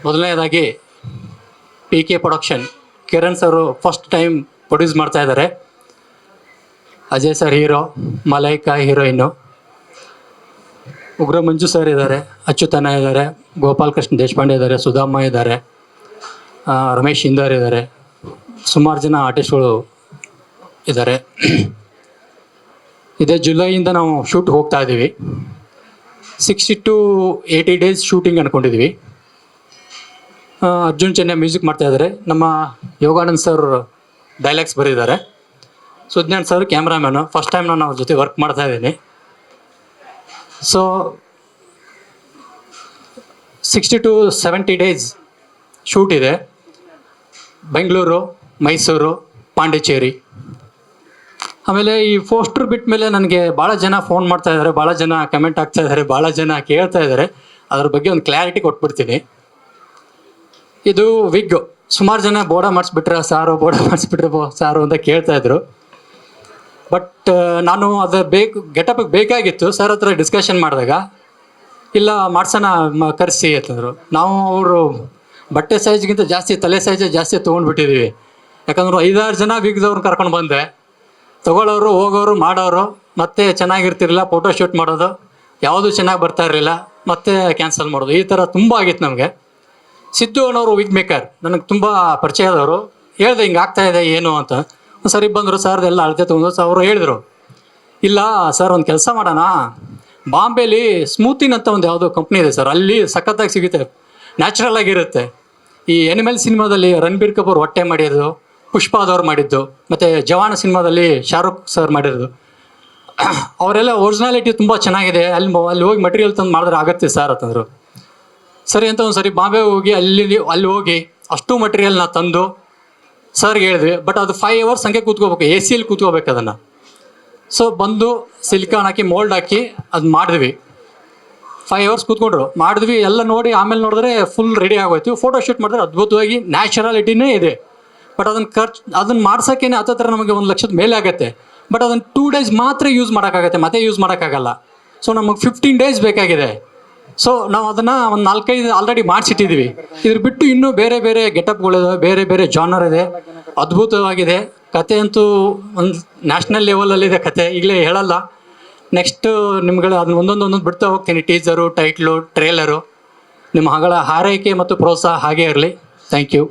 ಮೊದಲನೇದಾಗಿ P K production Kiran ಸರು first time produce ಮಾಡ್ತಾ ಇದ್ದಾರೆ. Ajay sir hero, Malaika heroine, ಉಗ್ರ ಮಂಜು ಸರ್ ಇದ್ದಾರೆ, ಅಚ್ಯುತನ ಇದ್ದಾರೆ, ಗೋಪಾಲ್ ಕೃಷ್ಣ ದೇಶಪಾಂಡೆ ಇದ್ದಾರೆ, ಸುಧಾಮ ಇದ್ದಾರೆ, ರಮೇಶ್ ಇಂದರ್ ಇದ್ದಾರೆ, ಸುಮಾರು ಜನ ಆರ್ಟಿಸ್ಟ್ಗಳು ಇದ್ದಾರೆ. ಇದೇ ಜುಲೈಯಿಂದ ನಾವು ಶೂಟ್ ಹೋಗ್ತಾ ಇದ್ದೀವಿ. 60 to 80 ಡೇಸ್ ಶೂಟಿಂಗ್ ಅಂದ್ಕೊಂಡಿದ್ವಿ. ಅರ್ಜುನ್ ಚೆನ್ನೈ ಮ್ಯೂಸಿಕ್ ಮಾಡ್ತಾ ಇದ್ದಾರೆ. ನಮ್ಮ ಯೋಗಾನಂದ್ ಸರ್ ಡೈಲಾಗ್ಸ್ ಬರೆದಿದ್ದಾರೆ. Sujnan sir cameraman. First time ನಾನು ಅವ್ರ ಜೊತೆ ವರ್ಕ್ ಮಾಡ್ತಾ ಇದ್ದೀನಿ. ಸೊ 60 to 70 ಡೇಸ್ ಶೂಟ್ ಇದೆ. ಬೆಂಗಳೂರು, ಮೈಸೂರು, ಪಾಂಡಿಚೇರಿ. ಆಮೇಲೆ ಈ ಪೋಸ್ಟ್ರ್ ಬಿಟ್ಟ ಮೇಲೆ ನನಗೆ ಭಾಳ ಜನ ಫೋನ್ ಮಾಡ್ತಾ ಇದ್ದಾರೆ, ಭಾಳ ಜನ ಕಮೆಂಟ್ ಆಗ್ತಾ ಇದ್ದಾರೆ, ಭಾಳ ಜನ ಕೇಳ್ತಾ ಇದ್ದಾರೆ. ಅದ್ರ ಬಗ್ಗೆ ಒಂದು ಕ್ಲಾರಿಟಿ ಕೊಟ್ಬಿಡ್ತೀನಿ. ಇದು ವಿಗ್ ಸುಮಾರು ಜನ ಬೋಡ ಮಾಡಿಸ್ಬಿಟ್ರೆ ಸಾರು, ಬೋಡ ಮಾಡಿಸ್ಬಿಟ್ರೆ ಸಾರು ಅಂತ ಕೇಳ್ತಾ ಇದ್ರು. ಬಟ್ ನಾನು ಅದು ಗೆಟಪಿಗೆ ಬೇಕಾಗಿತ್ತು. ಸರ್ ಹತ್ರ ಡಿಸ್ಕಷನ್ ಮಾಡಿದಾಗ ಇಲ್ಲ ಮಾಡ್ಸೋಣ ಕರೆಸಿ ಅಂತಂದರು. ನಾವು ಅವರು ಬಟ್ಟೆ ಸೈಜ್ಗಿಂತ ಜಾಸ್ತಿ ತಲೆ ಸೈಜೇ ಜಾಸ್ತಿ ತೊಗೊಂಡ್ಬಿಟ್ಟಿದ್ದೀವಿ. ಯಾಕಂದ್ರೆ 5-6 ಜನ ವಿಗ್ದವ್ರನ್ನ ಕರ್ಕೊಂಡು ಬಂದೆ. ತೊಗೊಳ್ಳೋರು, ಹೋಗೋರು, ಮಾಡೋರು, ಮತ್ತೆ ಚೆನ್ನಾಗಿರ್ತಿರಲಿಲ್ಲ, ಫೋಟೋ ಶೂಟ್ ಮಾಡೋದು, ಯಾವುದೂ ಚೆನ್ನಾಗಿ ಬರ್ತಾ ಇರಲಿಲ್ಲ, ಮತ್ತೆ ಕ್ಯಾನ್ಸಲ್ ಮಾಡೋದು, ಈ ಥರ ತುಂಬ ಆಗಿತ್ತು ನಮಗೆ. ಸಿದ್ದು ಅನ್ನೋರು ವಿಗ್ ಮೇಕರ್ ನನಗೆ ತುಂಬ ಪರಿಚಯ ಆದವರು. ಹೇಳಿದೆ ಹಿಂಗೆ ಆಗ್ತಾಯಿದೆ ಏನು ಅಂತ. ಸರಿ ಬಂದರು, ಸರ್ದೆಲ್ಲ ಅಳತೆ ತೊಗೊಂಡು ಅವರು ಹೇಳಿದರು, ಇಲ್ಲ ಸರ್ ಒಂದು ಕೆಲಸ ಮಾಡೋಣ, ಬಾಂಬೆಲಿ ಸ್ಮೂತಿನ್ ಅಂತ ಒಂದು ಯಾವುದೋ ಕಂಪ್ನಿ ಇದೆ ಸರ್, ಅಲ್ಲಿ ಸಖತ್ತಾಗಿ ಸಿಗುತ್ತೆ, ನ್ಯಾಚುರಲ್ ಆಗಿರುತ್ತೆ. ಈ ಎನಿಮಲ್ ಸಿನಿಮಾದಲ್ಲಿ ರಣಬೀರ್ ಕಪೂರ್ ಹೊಟ್ಟೆ ಮಾಡಿದ್ದು, ಪುಷ್ಪಾದವ್ರು ಮಾಡಿದ್ದು, ಮತ್ತು ಜವಾನ ಸಿನಿಮಾದಲ್ಲಿ ಶಾರುಖ್ ಸರ್ ಮಾಡಿರೋದು, ಅವರೆಲ್ಲ ಒರಿಜಿನಾಲಿಟಿ ತುಂಬ ಚೆನ್ನಾಗಿದೆ, ಅಲ್ಲಿ ಹೋಗಿ ಮಟೀರಿಯಲ್ ತಂದು ಮಾಡಿದ್ರೆ ಆಗುತ್ತೆ ಸರ್ ಅಂತಂದರು. ಸರಿ ಅಂತ ಒಂದು ಸರಿ ಬಾಂಬೆ ಹೋಗಿ ಅಲ್ಲಿ ಹೋಗಿ ಅಷ್ಟು ಮಟೀರಿಯಲ್ನ ತಂದು ಸರ್ಗೆ ಹೇಳಿದ್ವಿ. ಬಟ್ ಅದು 5 hours ಹಂಗೆ ಕೂತ್ಕೋಬೇಕು, ಎ ಸಿಯಲ್ಲಿ ಕೂತ್ಕೋಬೇಕು ಅದನ್ನು. ಸೊ ಬಂದು ಸಿಲಿಕಾನ್ ಹಾಕಿ ಮೋಲ್ಡ್ ಹಾಕಿ ಅದು ಮಾಡಿದ್ವಿ. 5 hours ಕೂತ್ಕೊಂಡ್ರು, ಮಾಡಿದ್ವಿ. ಎಲ್ಲ ನೋಡಿ ಆಮೇಲೆ ನೋಡಿದ್ರೆ ಫುಲ್ ರೆಡಿ ಆಗೋಯ್ತು. ಫೋಟೋ ಶೂಟ್ ಮಾಡಿದ್ರೆ ಅದ್ಭುತವಾಗಿ ನ್ಯಾಚುರಾಲಿಟಿನೇ ಇದೆ. ಬಟ್ ಅದನ್ನು ಮಾಡ್ಸೋಕ್ಕೇನೆ ಹತ್ತಿರ ನಮಗೆ 1 ಲಕ್ಷದ ಮೇಲೆ ಆಗುತ್ತೆ. ಬಟ್ ಅದನ್ನು 2 days ಮಾತ್ರ ಯೂಸ್ ಮಾಡೋಕ್ಕಾಗತ್ತೆ, ಮತ್ತೆ ಯೂಸ್ ಮಾಡೋಕ್ಕಾಗಲ್ಲ. ಸೊ ನಮಗೆ 15 days ಬೇಕಾಗಿದೆ. ಸೊ ನಾವು ಅದನ್ನು ಒಂದು 4-5 ಆಲ್ರೆಡಿ ಮಾಡಿಸಿಟ್ಟಿದ್ದೀವಿ. ಇದ್ರ ಬಿಟ್ಟು ಇನ್ನೂ ಬೇರೆ ಬೇರೆ ಗೆಟಪ್ಗಳಿದೆ, ಬೇರೆ ಬೇರೆ ಜಾನರ್ ಇದೆ, ಅದ್ಭುತವಾಗಿದೆ. ಕತೆ ಅಂತೂ ಒಂದು ನ್ಯಾಷನಲ್ ಲೆವೆಲಲ್ಲಿದೆ ಕತೆ, ಈಗಲೇ ಹೇಳಲ್ಲ. ನೆಕ್ಸ್ಟು ನಿಮ್ಗಳು ಅದನ್ನ ಒಂದೊಂದು ಬಿಡ್ತಾ ಹೋಗ್ತೀನಿ. Teaser, title, trailer. ನಿಮ್ಮ ಹಾರೈಕೆ ಮತ್ತು ಪ್ರೋತ್ಸಾಹ ಹಾಗೇ ಇರಲಿ. Thank you.